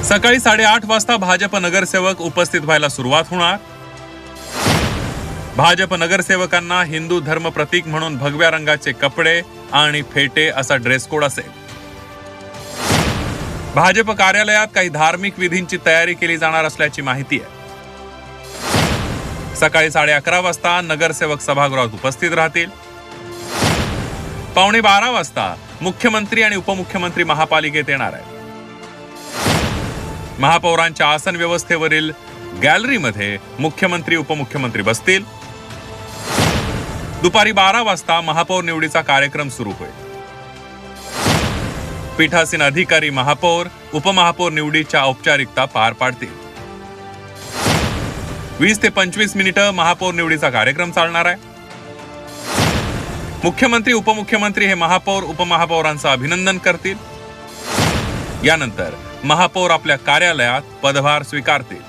सकाळी 8:30 वाजता भाजप नगरसेवक उपस्थित व्हायला सुरुवात होणार। भाजप नगरसेवकांना हिंदू धर्म प्रतीक म्हणून भगव्या रंगाचे कपडे आणि फेटे असा ड्रेस कोड असेल। भाजप कार्यालयात काही धार्मिक विधींची तयारी केली जाणार असल्याची माहिती आहे। सकाळी 11:30 वाजता नगरसेवक सभागृहात उपस्थित राहतील। 11:15 वाजता मुख्यमंत्री आणि उपमुख्यमंत्री महापालिकेत येणार आहेत। महापौरांच्या आसन व्यवस्थेवरील गॅलरीमध्ये मुख्यमंत्री उपमुख्यमंत्री बसतील। दुपारी 12 वाजता महापौर निवडीचा कार्यक्रम सुरू होईल। पीठासीन अधिकारी महापौर उपमहापौर निवडीच्या औपचारिकता पार पाडतील। 20 ते 25 मिनिटं महापौर निवडीचा कार्यक्रम चालणार आहे। मुख्यमंत्री उपमुख्यमंत्री हे महापौर उपमहापौरांचं अभिनंदन करतील। यानंतर महापौर आपल्या कार्यालयात पदभार स्वीकारतील।